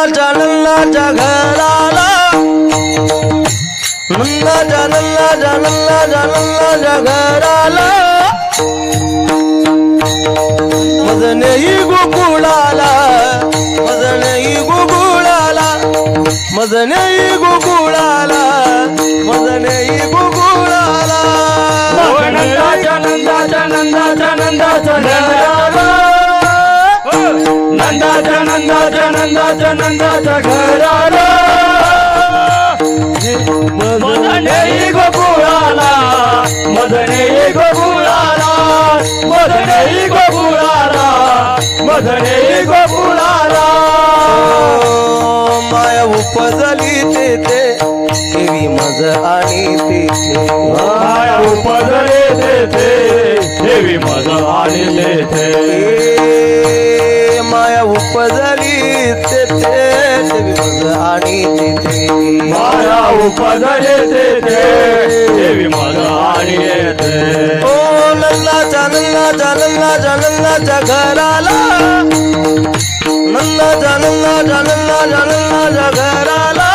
नंदाच्या घराला नंदाच्या घराला मजनेही गोकुळाला मजनेही गोकुळाला मजनेही गोकुळाला मजनेही गोकुळाला नंदाच्या नंदाच्या नंदाच्या नंदाच्या घराला नंदाच्या नंदाच्या नंदाच्या नंदाच्या घराला मदनेही गोकुळाला मदनेही गोकुळाला मदनेही गोकुळाला मदनेही गोकुळाला माया उपजली तेथे देवी मज आणि तेथे माया उपजली तेथे देवी मज आणि तेथे माया उपजली तेथे देवी मज आणि तेथे माया उपजली तेथे देवी मज आणि तेथे ओ नंदाच्या नंदाच्या नंदाच्या नंदाच्या घराला नंदाच्या नंदाच्या नंदाच्या नंदाच्या घराला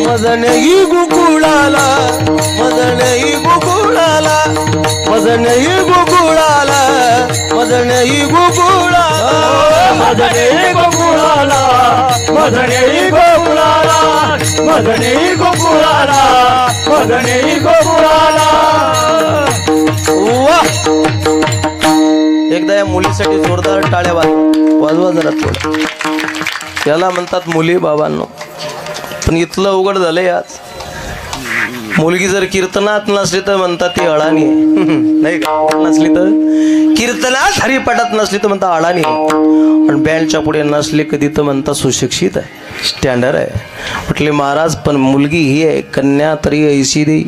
मजनेही गोकुळाला मजनेही गोकुळाला मजनेही गोकुळाला मजनेही गोकुळाला मदनेही गोकुळाला मदनेही गोकुळाला मदनेही गोकुळाला मदनेही गोकुळाला वाह एकदा या मुलीसाठी जोरदार टाळ्या वाजवा जरा थोडं याला म्हणतात मुली बाबांनो पण इथलं अवघड झालंय आज मुलगी जर कीर्तनात नसली तर म्हणतात ती अळाणी नाही का नसली तर कीर्तनात हरिपाठात नसली तर म्हणता अळाणी पण बँडच्या पुढे नसली कधी तर म्हणता सुशिक्षित आहे स्टँडर्ड आहे म्हटले महाराज पण मुलगी ही आहे कन्या तरी ऐशी देई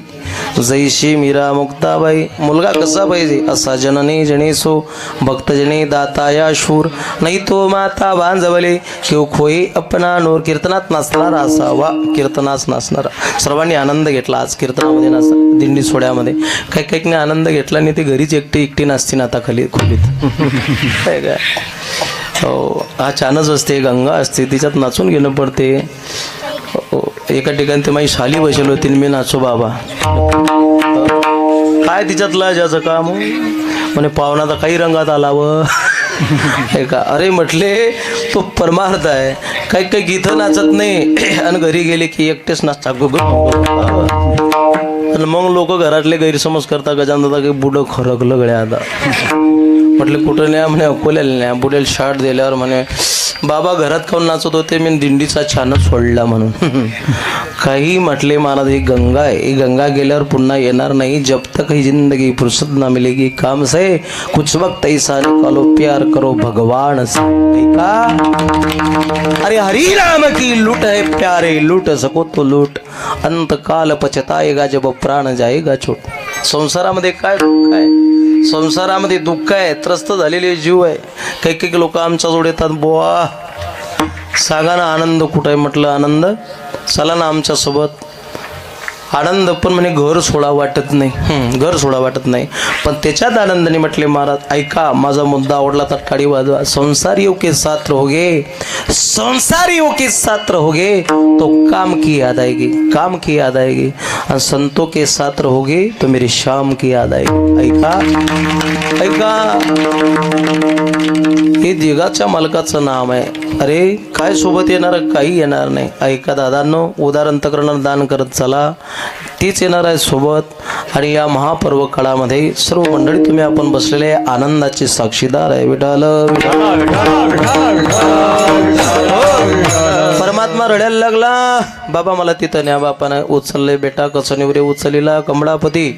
जैशी मीरा मुक्ताबाई मुलगा कसा पाहिजे असा जननी जनेसो भक्तजने दाताया शूर नाही तो माता बांधवले किंवा खोई अपना नोर कीर्तनात नाचणारा असावा कीर्तनाच नाचणारा सर्वांनी आनंद घेतला आज कीर्तनामध्ये नाच दिंडी सोहळ्यामध्ये काही काही आनंद घेतला नाही ते घरीच एकटी नाचते ना आता खाली खोलीत काय हो हा छानच असते गंगा असते तिच्यात नाचून घेणं पडते एका ठिकाणी ते माझी शाली बसेल होती मी नाचो बाबा काय तिच्यातला ज्याचं काम म्हणे पाहुणा तर काही रंगात आला व हे का अरे म्हटले तो परमार्थ आहे काही काही गीतं नाचत नाही आणि घरी गेले की एकटेच नाचता आणि मग लोक घरातले गैरसमज करता गजानदा की बुडं खरकलं गळ्या आता म्हटलं कुठं न्या म्हणे अकोल्याला न्या बुडेल शार्ट दिल्यावर म्हणे बाबा घरात खाऊन नाचत होते मी दिंडीचा छानच सोडला म्हणून काही म्हटले महाराज ही गंगा आहे ही गंगा गेल्यावर पुन्हा येणार नाही जब तक ही जिंदगी फुर्सत ना मिलेगी काम से कुछ वक्त ऐसा निकालो प्यार करो भगवान से का अरे हरी राम की लूट है प्यारे लूट सको तो लूट अंत काल पछताएगा जब प्राण जाएगा छोट संसारामध्ये काय दुःख आहे संसारामध्ये दुःख आहे त्रस्त झालेले जीव आहे काही काही लोक आमच्या जोड येतात बोवा सांगा ना आनंद कुठं आहे म्हटलं आनंद चला ना आमच्या सोबत आनंद पण म्हणे घर सोडा वाटत नाही घर सोडा वाटत नाही पण त्याच्यात आनंदाने म्हटले महाराज ऐका माझा मुद्दा आवडला तर टाळी वाजवा संसारियों के साथ रहोगे संसारियों के साथ रहोगे तो काम की याद आएगी काम की याद आएगी और संतों के साथ रहोगे तो मेरी शाम की याद आएगी ऐका ऐका हे जगाच्या मालकाचं नाम आहे अरे काय सोबत येणार काही येणार नाही ऐका दादांनो उदाहरण दान करत चला तीच येणार आहे सोबत आणि या महापर्व काळामध्ये सर्व मंडळी तुम्ही आपण बसलेले आनंदाचे साक्षीदार आहे विठाल परमात्मा रडायला लागला बाबा मला तिथं न्या बापानं उचलले बेटा कसं निवरे उचलीला कमळापती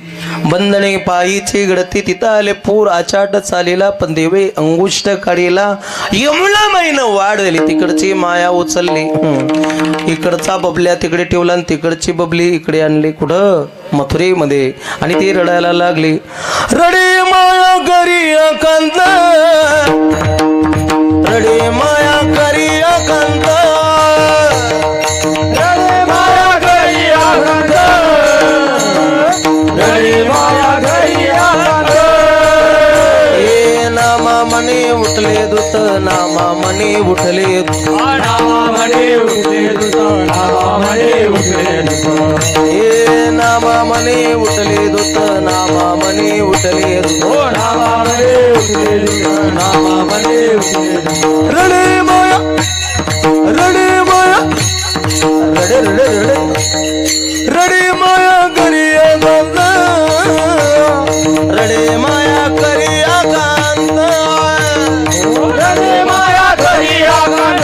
बंधने पायीचे गडती तिथं आले पूर आचाट चालेला पण देवे अंगुष्ट काढीला यमुना महिनं वाढ झाली तिकडची माया उचलली इकडचा बबल्या तिकडे ठेवला आणि तिकडची बबली इकडे आणली कुठं मथुरेमध्ये आणि ती रडायला लागली रडे माया करी अकांत रडे माया करी अकांत रडे माया गई आनंद रडे माया गई आनंद हे नामा मने उठले दूत नामा मने उठले नामा नामामध्ये उठले दूत नामामध्ये उठले दूत हे नामा मने उठले दूत नामा मने उठले दूत हो नामामध्ये उठले दूत नामामध्ये उठले दूत रडे माया रडे माया रडे रडे रडे रडे माया करिया कांत रडे माया करिया कांत रडे माया करिया कांत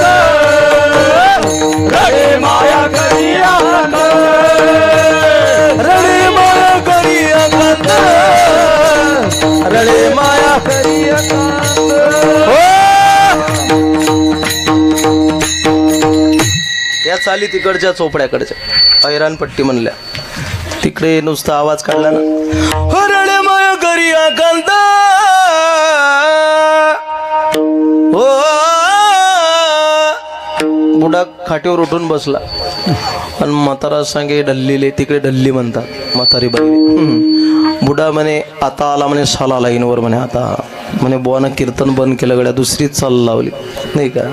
रडे माया करिया कांत रडे माया करिया कांत रडे माया करिया कांत या चाली तिकडच्या चोपड्याकडच्या ऐरानपट्टी म्हणल्या तिकडे नुसता आवाज काढला ना हो रडे माया करिया कांत हो बुडा खाटीवर उठून बसला आणि म्हातारा सांगे ढल्लीले तिकडे ढल्ली म्हणतात म्हातारी बाई बुडा म्हणे आता आला म्हणे साला लाईनवर म्हणे आता म्हणे बुवानं कीर्तन बंद केलं गड्या दुसरीच चाल लावली नाही का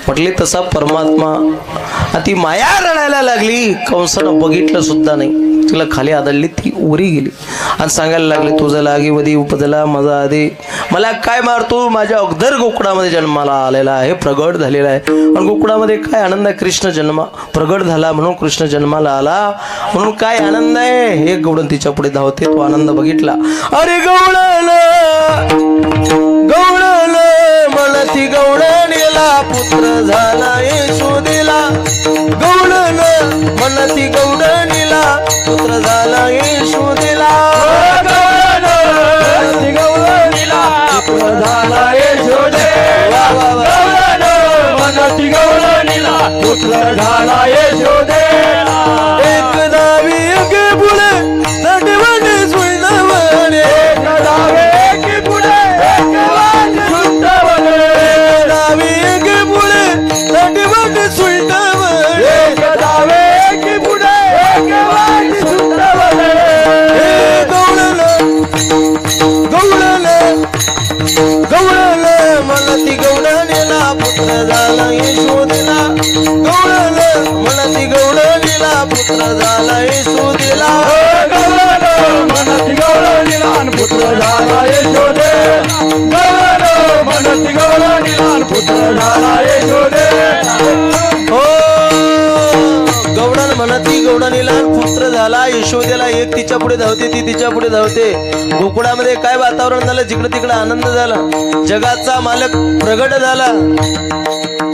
म्हटले तसा परमात्मा ती माया रडायला लागली कंसानं बघितलं सुद्धा नाही तिला खाली आदळली ती उरी गेली आणि सांगायला लागली तुझं लागी वधी उपजला माझा आधी मला काय मारतो माझ्या अगदर गोकुळामध्ये जन्माला आलेला आहे प्रगट झालेला आहे आणि गोकुळामध्ये काय आनंद आहे कृष्ण जन्म प्रगट झाला म्हणून कृष्ण जन्माला आला म्हणून काय आनंद आहे हे गवळण तिच्या पुढे धावते तो आनंद बघितला अरे गवळण गवळण मला ती गवळणीला पुत्र झाला येशोदेला गवळण मला ती गवळणीला पुत्र झाला येशोदेला गवळणीला पुत्र झाला यशोदेला मनती गवळणीला पुत्र झाला यशोदेला एक दावी एक पुढे नटवणे सुईनवणे एक डावे एक पुढे एक वाट सुटवणे दावी एक पुढे नटवणे सुईनवणे एक डावे एक पुढे एक वाट सुटवणे गवळण गवळण गवळण मला ती गवळणीला पुत्र झाला यशोदेला गवळण मला ती गवळणीला पुत्र झाला यशोदेला मनती गवळणीला पुत्र झाला यशोदेला मनती गवळणीला पुत्र झाला यशोदेला हो गवळण म्हणती गवळणीला पुत्र झाला यशोदेला एक तिच्या पुढे धावते ती तिच्या पुढे धावते गोकुळामध्ये काय वातावरण झालं जिकडे तिकडे आनंद झाला जगाचा मालक प्रगट झाला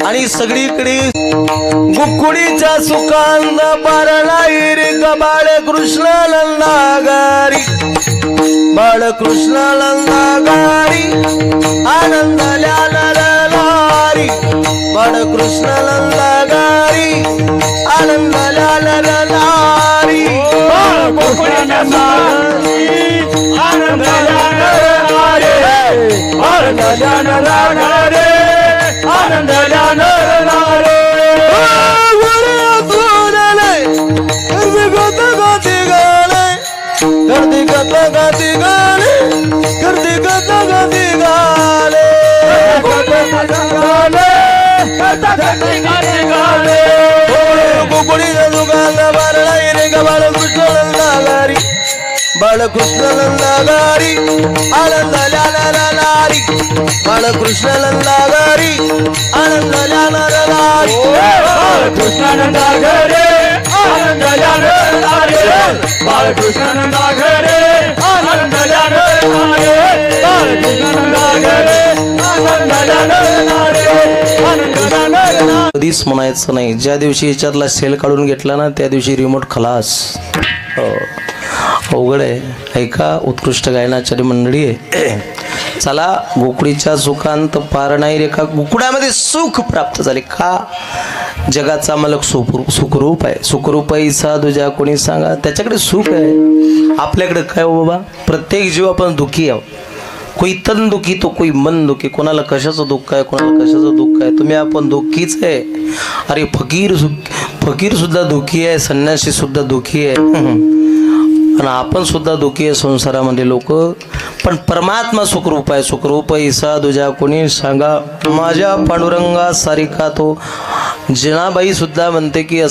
आणि सगळीकडे गोकुळीच्या सुखांत पारणाई रे बाळ कृष्ण नंदागारी बाळकृष्ण नंदागारी आनंदल्या नरनारी बाळकृष्ण नंदागारी आनंदल्या नरनारी गोकुळाच्या सारी आनंदाला नरनारे आनंदाला नरनारे आनंदाला नरनारे गर्दी गत गाती गाणे गर्दी गत गाती गाणे गोकुळीच्या दुकान बारणाई रे ग बाळकृष्ण नंदागारी बाळकृष्ण नंदागारी आनंदल्या नरनारी बाळकृष्ण नंदागारी आनंदल्या नरनारी कृष्णानंदा घरे आनंदल्या नरनारे बाळकृष्णानंदा घरे आनंदल्या नरनारे बाळकृष्णानंदा घरे आनंदल्या नरनारे आनंदल्या नरनारे कधीच म्हणायचं नाही ज्या दिवशी याच्यातला सेल काढून घेतला ना त्या दिवशी रिमोट खलास हो अवघड आहे ऐका उत्कृष्ट गायनाचार्य मंडळी आहे चला गोकुळीच्या सुखांत पार नाही रे का गोकुळामध्ये सुख प्राप्त झाले का जगाचा मालक सुखरूप आहे सुखरूप ऐसा तुझ्या कोणी सांगा त्याच्याकडे सुख आहे आपल्याकडे काय हो बाबा प्रत्येक जीव आपण दुःखी आहोत कोई तन दुखी तो कोई मन दुखी कोणाला कशाचं दुःख आहे कोणाला कशाचं दुःख आहे तुम्ही आपण दुःखीच आहे अरे फकीर सुद्धा दुःखी आहे संन्यासी सुद्धा दुःखी आहे आणि आपण सुद्धा दुःखी आहे संसारामध्ये लोक पण परमात्मा सुखरूप आहे सुखरूप ईसा तुझ्या कोणी सांगा माझ्या पांडुरंगा सारिका तो जिनाबाई सुद्धा म्हणते की